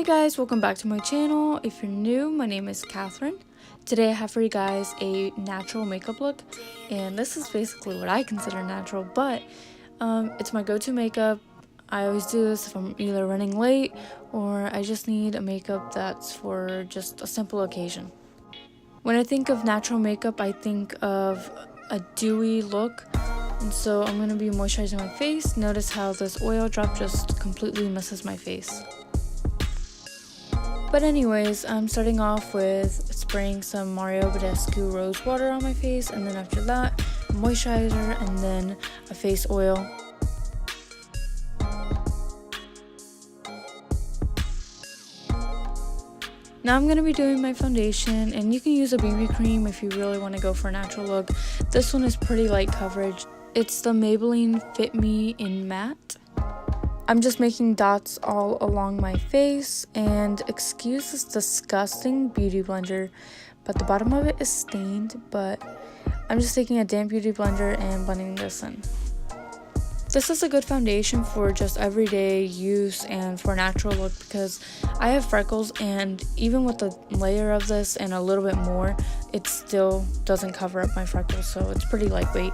Hey guys, welcome back to my channel. If you're new, my name is Catherine. Today I have for you guys a natural makeup look, and this is basically what I consider natural, but it's my go-to makeup. I always do this if I'm either running late or I just need a makeup that's for just a simple occasion. When I think of natural makeup, I think of a dewy look, and so I'm going to be moisturizing my face. Notice how this oil drop just completely misses my face. But anyways, I'm starting off with spraying some Badescu rose water on my face, and then after that, a moisturizer, and then a face oil. Now I'm going to be doing my foundation, and you can use a BB cream if you really want to go for a natural look. This one is pretty light coverage. It's the Maybelline Fit Me in Matte. I'm just making dots all along my face, and excuse this disgusting beauty blender, but the bottom of it is stained, but I'm just taking a damp beauty blender and blending this in. This is a good foundation for just everyday use and for a natural look because I have freckles, and even with the layer of this and a little bit more, it still doesn't cover up my freckles, so it's pretty lightweight.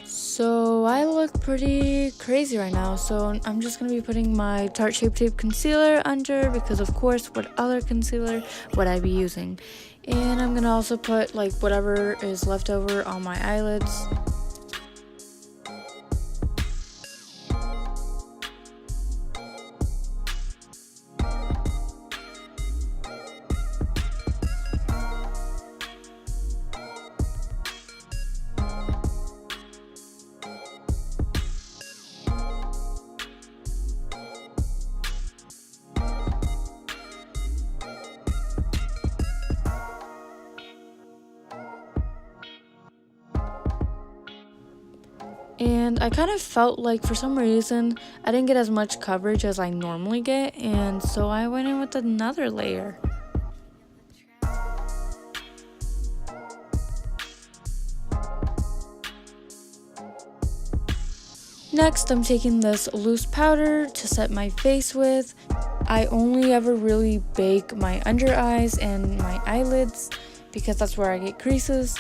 So I look pretty crazy right now, so I'm just going to be putting my Tarte Shape Tape Concealer under because of course what other concealer would I be using? And I'm going to also put like whatever is left over on my eyelids. And I kind of felt like for some reason I didn't get as much coverage as I normally get, and so I went in with another layer. Next, I'm taking this loose powder to set my face with. I only ever really bake my under eyes and my eyelids because that's where I get creases.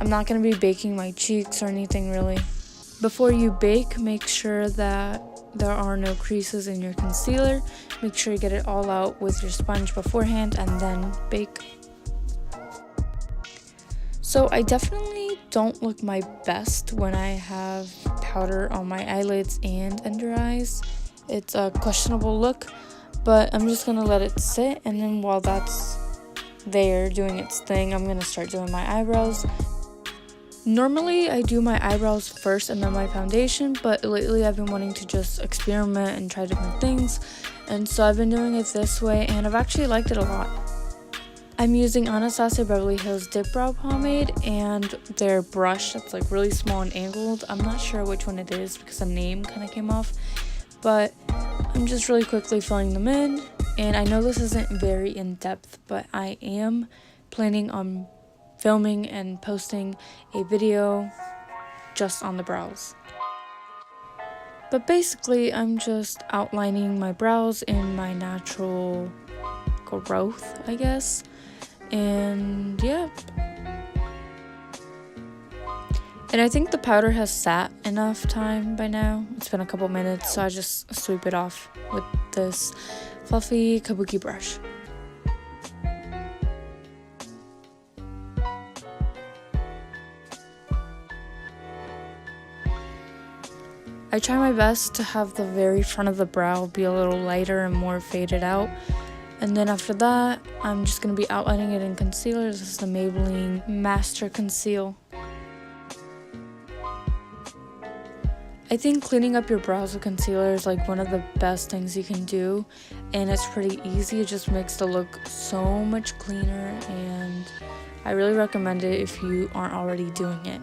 I'm not going to be baking my cheeks or anything really. Before you bake, make sure that there are no creases in your concealer. Make sure you get it all out with your sponge beforehand and then bake. So I definitely don't look my best when I have powder on my eyelids and under eyes. It's a questionable look, but I'm just going to let it sit, and then while that's there doing its thing, I'm gonna start doing my eyebrows. Normally I do my eyebrows first and then my foundation, but lately I've been wanting to just experiment and try different things, and so I've been doing it this way, and I've actually liked it a lot. I'm using Anastasia Beverly Hills Dip Brow Pomade and their brush that's like really small and angled. I'm not sure which one it is because the name kind of came off, but I'm just really quickly filling them in. And I know this isn't very in-depth, but I am planning on filming and posting a video just on the brows. But basically, I'm just outlining my brows in my natural growth, I guess. And yeah. And I think the powder has sat enough time by now. It's been a couple minutes, so I just sweep it off with this fluffy kabuki brush. I try my best to have the very front of the brow be a little lighter and more faded out. And then after that, I'm just going to be outlining it in concealer. This is the Maybelline Master Conceal. I think cleaning up your brows with concealer is like one of the best things you can do, and it's pretty easy. It just makes the look so much cleaner, and I really recommend it if you aren't already doing it.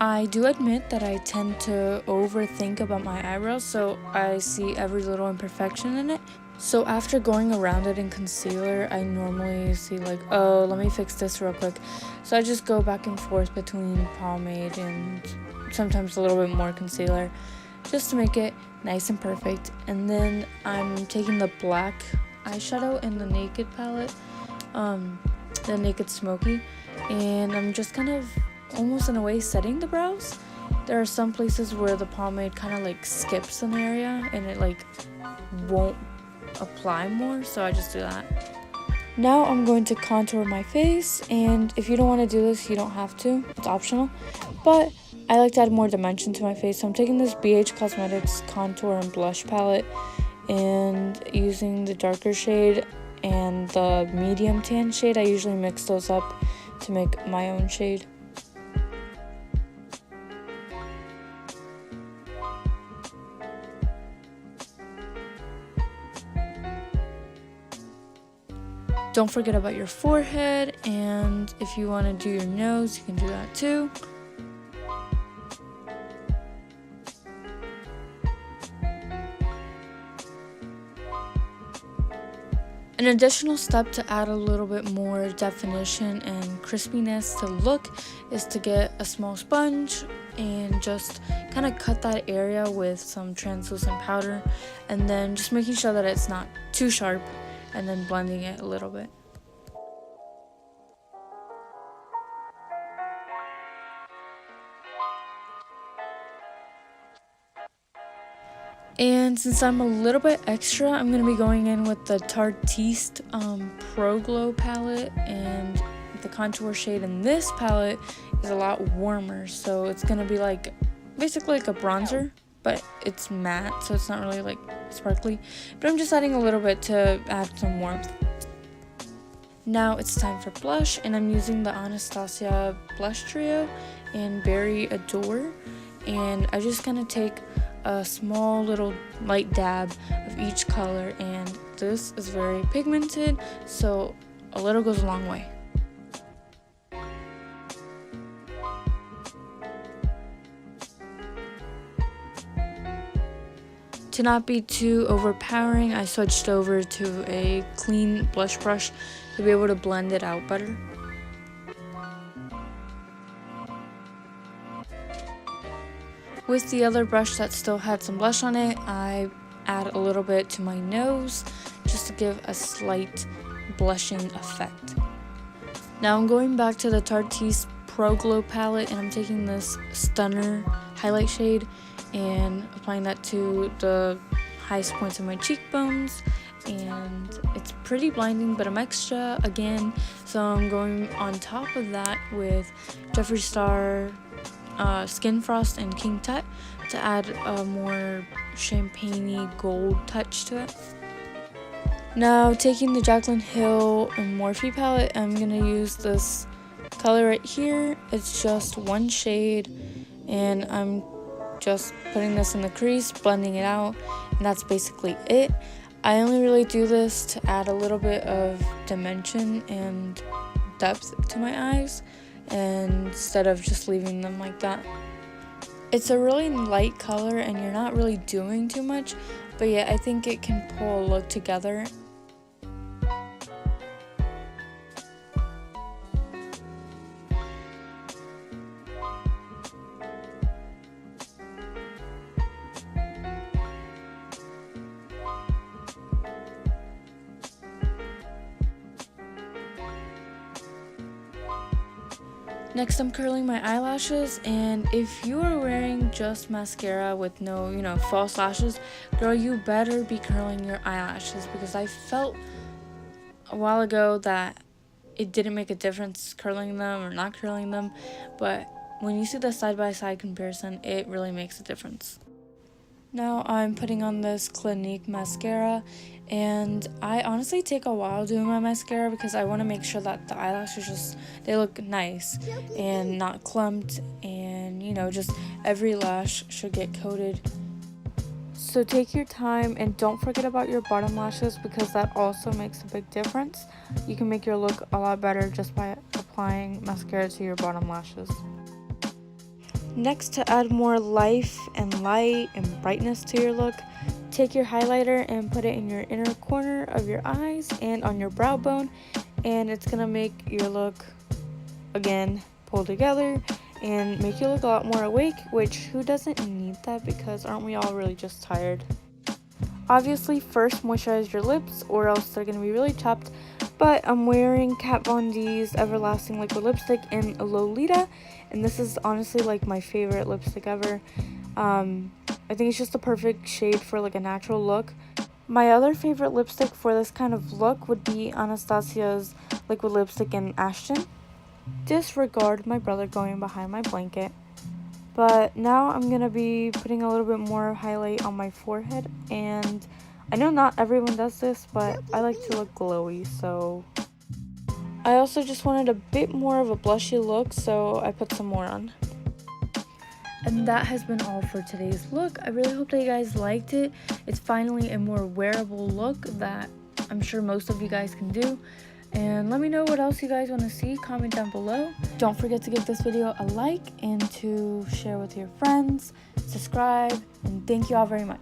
I do admit that I tend to overthink about my eyebrows, so I see every little imperfection in it. So after going around it in concealer, I normally see like, oh, let me fix this real quick. So I just go back and forth between pomade and sometimes a little bit more concealer just to make it nice and perfect. And then I'm taking the black eyeshadow in the Naked palette, the Naked Smoky, and I'm just kind of almost in a way setting the brows. There are some places where the pomade kind of like skips an area and it like won't apply more, so I just do that. Now I'm going to contour my face, and if you don't want to do this, you don't have to, it's optional, but I like to add more dimension to my face. So I'm taking this BH Cosmetics contour and blush palette and using the darker shade and the medium tan shade. I usually mix those up to make my own shade. Don't forget about your forehead, and if you want to do your nose, you can do that too. An additional step to add a little bit more definition and crispiness to the look is to get a small sponge and just kind of cut that area with some translucent powder, and then just making sure that it's not too sharp, and then blending it a little bit. And since I'm a little bit extra, I'm going to be going in with the Tarteist Pro Glow palette, and the contour shade in this palette is a lot warmer, so it's going to be like basically like a bronzer, but it's matte, so it's not really like sparkly, but I'm just adding a little bit to add some warmth. Now it's time for blush, and I'm using the Anastasia blush trio and Berry Adore, and I just kind of take a small little light dab of each color, and this is very pigmented, so a little goes a long way. To not be too overpowering, I switched over to a clean blush brush to be able to blend it out better. With the other brush that still had some blush on it, I add a little bit to my nose just to give a slight blushing effect. Now I'm going back to the Tarteist Pro Glow palette, and I'm taking this Stunner highlight shade and applying that to the highest points of my cheekbones, and it's pretty blinding, but I'm extra again, so I'm going on top of that with Jeffree Star Skin Frost and King Tut to add a more champagne-y gold touch to it. Now taking the Jaclyn Hill and Morphe palette, I'm going to use this color right here. It's just one shade, and I'm just putting this in the crease, blending it out, and that's basically it. I only really do this to add a little bit of dimension and depth to my eyes, and instead of just leaving them like that. It's a really light color and you're not really doing too much, but yeah, I think it can pull a look together. Next, I'm curling my eyelashes, and if you are wearing just mascara with no, false lashes, girl, you better be curling your eyelashes, because I felt a while ago that it didn't make a difference curling them or not curling them, but when you see the side-by-side comparison, it really makes a difference. Now I'm putting on this Clinique mascara, and I honestly take a while doing my mascara because I want to make sure that the eyelashes they look nice and not clumped, and just every lash should get coated. So take your time and don't forget about your bottom lashes, because that also makes a big difference. You can make your look a lot better just by applying mascara to your bottom lashes. Next, to add more life and light and brightness to your look, take your highlighter and put it in your inner corner of your eyes and on your brow bone, and it's gonna make your look, again, pull together and make you look a lot more awake, which who doesn't need that, because aren't we all really just tired? Obviously, first moisturize your lips or else they're gonna be really chapped, but I'm wearing Kat Von D's Everlasting Liquid Lipstick in Lolita, and this is honestly like my favorite lipstick ever. I think it's just the perfect shade for like a natural look. My other favorite lipstick for this kind of look would be Anastasia's liquid lipstick in Ashton. Disregard my brother going behind my blanket. But now I'm going to be putting a little bit more highlight on my forehead, and I know not everyone does this, but I like to look glowy, so I also just wanted a bit more of a blushy look, so I put some more on. And that has been all for today's look. I really hope that you guys liked it. It's finally a more wearable look that I'm sure most of you guys can do. And let me know what else you guys want to see. Comment down below. Don't forget to give this video a like and to share with your friends. Subscribe. And thank you all very much.